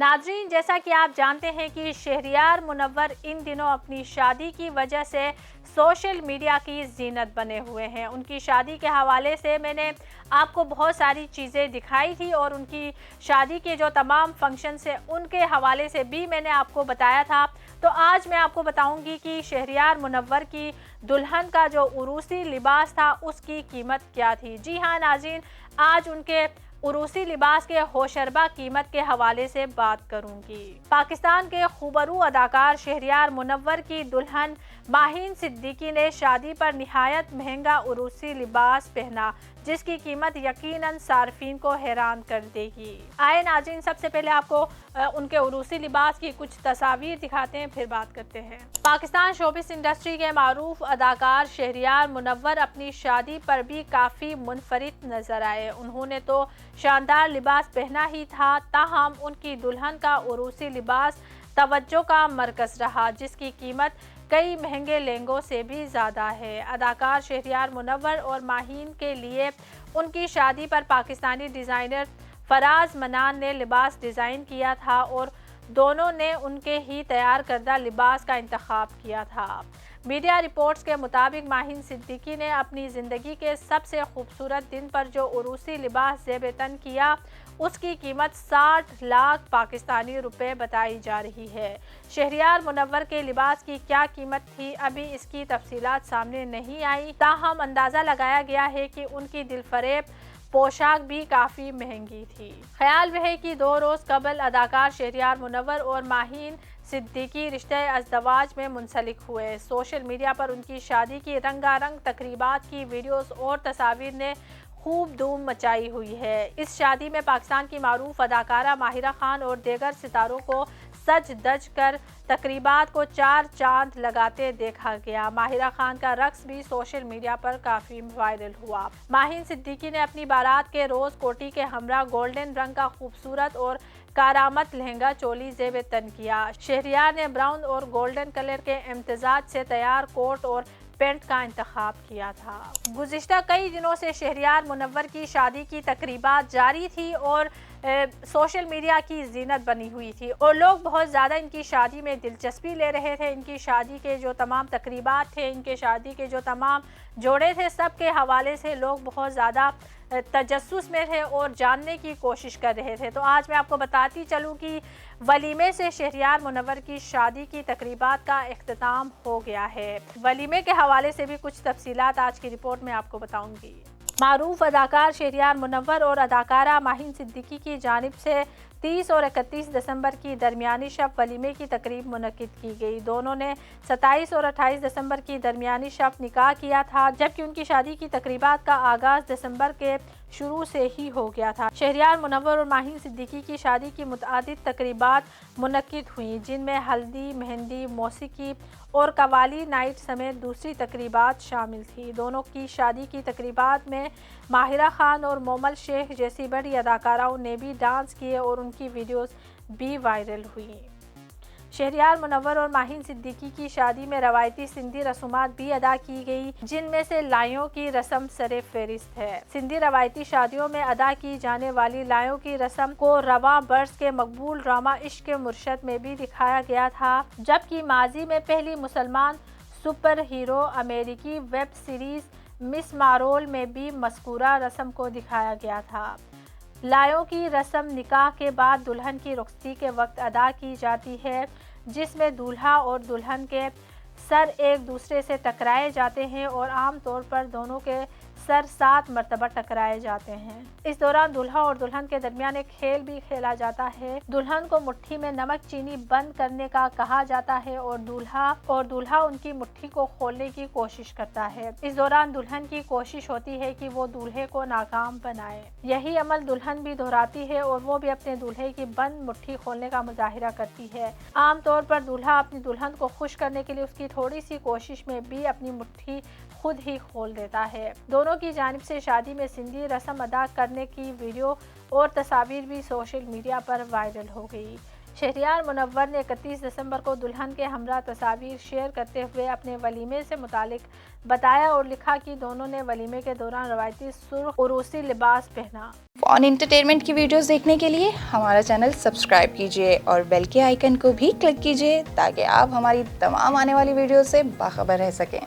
नाज़रीन, जैसा कि आप जानते हैं कि शहरियार मुनव्वर इन दिनों अपनी शादी की वजह से सोशल मीडिया की जीनत बने हुए हैं। उनकी शादी के हवाले से मैंने आपको बहुत सारी चीज़ें दिखाई थी और उनकी शादी के जो तमाम फंक्शंस हैं उनके हवाले से भी मैंने आपको बताया था। तो आज मैं आपको बताऊंगी कि शहरियार मुनव्वर की दुल्हन का जो उरूसी लिबास था उसकी कीमत क्या थी। जी हाँ नाज़रीन, आज उनके उरूसी लिबास के होशरबा कीमत के हवाले से बात करूंगी। पाकिस्तान के खूबरू अदाकार शहरियार मुनव्वर की दुल्हन माहीन सिद्दीकी ने शादी पर निहायत महंगा उरूसी लिबास पहना, जिसकी कीमत यकीनन सार्फिन को हैरान कर देगी। आए नाज़रीन, सबसे पहले आपको उनके उरूसी लिबास की कुछ तस्वीर दिखाते हैं, फिर बात करते हैं। पाकिस्तान शोबिस इंडस्ट्री के मारूफ अदाकार शहरियार मुनव्वर अपनी शादी पर भी काफ़ी मुनफरिद नजर आए। उन्होंने तो शानदार लिबास पहना ही था, ताहम उनकी दुल्हन का उरूसी लिबास तवज्जो का मरकज़ रहा, जिसकी कीमत कई महंगे लहंगों से भी ज़्यादा है। अदाकार शहरियार मुनव्वर और माहीन के लिए उनकी शादी पर पाकिस्तानी डिज़ाइनर फराज मनान ने लिबास डिज़ाइन किया था और दोनों ने उनके ही तैयार करदा लिबास का इंतखाब किया था। मीडिया रिपोर्ट्स के मुताबिक माहीन सिद्दीकी ने अपनी ज़िंदगी के सबसे खूबसूरत दिन पर जो उरूसी लिबास ज़ेब तन किया, उसकी कीमत 60 लाख पाकिस्तानी रुपए बताई जा रही है। शहरियार मुनव्वर के लिबास की क्या कीमत थी, अभी इसकी तफसीलात सामने नहीं आई, ताहम अंदाज़ा लगाया गया है कि उनकी दिलफरेब पोशाक भी काफ़ी महंगी थी। ख्याल वह है कि 2 रोज़ कबल अदाकार शहरियार मुनव्वर और माहीन सिद्दीकी रिश्ते अज़दवाज में मुंसलिक हुए। सोशल मीडिया पर उनकी शादी की रंगारंग तकरीबात की वीडियोस और तस्वीर ने खूब धूम मचाई हुई है। इस शादी में पाकिस्तान की मारूफ अदाकारा माहिरा खान और दीगर सितारों को सज धज कर तकरीबात को 4 चांद लगाते देखा गया। माहिरा खान का रक्स भी सोशल मीडिया पर काफ़ी वायरल हुआ। माहीन सिद्दीकी ने अपनी बारात के रोज़ कोटी के हमरा गोल्डन रंग का खूबसूरत और कारामत लहंगा चोली ज़ेब तन किया। शहरियार ने ब्राउन और गोल्डन कलर के इम्तजाज से तैयार कोट और पेंट का इंतखाब किया था। गुज़िश्ता कई दिनों से शहरियार मुनव्वर की शादी की तकरीबात जारी थी और सोशल मीडिया की जीनत बनी हुई थी और लोग बहुत ज़्यादा इनकी शादी में दिलचस्पी ले रहे थे। इनकी शादी के जो तमाम तकरीबात थे, इनके शादी के जो तमाम जोड़े थे, सब के हवाले से लोग बहुत ज़्यादा तजस्सुस में थे और जानने की कोशिश कर रहे थे। तो आज मैं आपको बताती चलूँ कि वलीमे से शहरियार मुनव्वर की शादी की तकरीबात का इख्तिताम हो गया है। वलीमे के हवाले से भी कुछ तफसीलात आज की रिपोर्ट में आपको बताऊंगी। मारूफ अदाकार शहरियार मुनव्वर और अदाकारा माहीन सिद्दीकी की जानिब से 30 और 31 दिसंबर की दरमियानी शब वलीमे की तकरीब मुनक्किद की गई। दोनों ने 27 और 28 दिसंबर की दरमियानी शब निकाह किया था, जबकि उनकी शादी की तकरीबात का आगाज़ दिसंबर के शुरू से ही हो गया था। शहरियार मुनव्वर और माहीन सिद्दीकी की शादी की मुतअद्दिद तकरीबात मुनक्किद हुई, जिनमें हल्दी, मेहंदी, मौसीकी और कवाली नाइट समेत दूसरी तकरीबात शामिल थी। दोनों की शादी की तकरीबात में माहिरा खान और मोमल शेख जैसी बड़ी अदाकाराओं ने भी डांस किए और उनकी वीडियोस भी वायरल हुई। शहरियार मुनव्वर और माहीन सिद्दीकी की शादी में रवायती सिंधी रसूमात भी अदा की गई, जिनमें से लायों की रस्म सरे फहरिस्त है। सिंधी रवायती शादियों में अदा की जाने वाली लायों की रस्म को रवां बर्स के मकबूल ड्रामा इश्क मुर्शद में भी दिखाया गया था, जबकि माजी में पहली मुसलमान सुपर हीरो अमेरिकी वेब सीरीज मिस मार्वल में भी मज़कूरा रस्म को दिखाया गया था। लायों की रस्म निकाह के बाद दुल्हन की रुखसती के वक्त अदा की जाती है, जिसमें दूल्हा और दुल्हन के सर एक दूसरे से टकराए जाते हैं और आम तौर पर दोनों के सर 7 मरतबा टकराए जाते हैं। इस दौरान दूल्हा और दुल्हन के दरमियान एक खेल भी खेला जाता है। दुल्हन को मुट्ठी में नमक चीनी बंद करने का कहा जाता है और दूल्हा उनकी मुट्ठी को खोलने की कोशिश करता है। इस दौरान दुल्हन की कोशिश होती है कि वो दूल्हे को नाकाम बनाए। यही अमल दुल्हन भी दोहराती है और वो भी अपने दूल्हे की बंद मुट्ठी खोलने का मुजाहिरा करती है। आमतौर पर दूल्हा अपनी दुल्हन को खुश करने के लिए उसकी थोड़ी सी कोशिश में भी अपनी मुट्ठी खुद ही खोल देता है। दोनों की जानिब से शादी में सिंधी रस्म अदा करने की वीडियो और तस्वीर भी सोशल मीडिया पर वायरल हो गई। शहरियार मुनव्वर ने 31 दिसंबर को दुल्हन के हमरा तस्वीर शेयर करते हुए अपने वलीमे से मुतालिक बताया और लिखा कि दोनों ने वलीमे के दौरान रवायती सुर्ख उरूसी लिबास पहना। ऑन एंटरटेनमेंट की वीडियोस देखने के लिए हमारा चैनल सब्सक्राइब कीजिए और बेल के आइकन को भी क्लिक कीजिए ताकि आप हमारी तमाम आने वाली वीडियो से बाखबर रह सकें।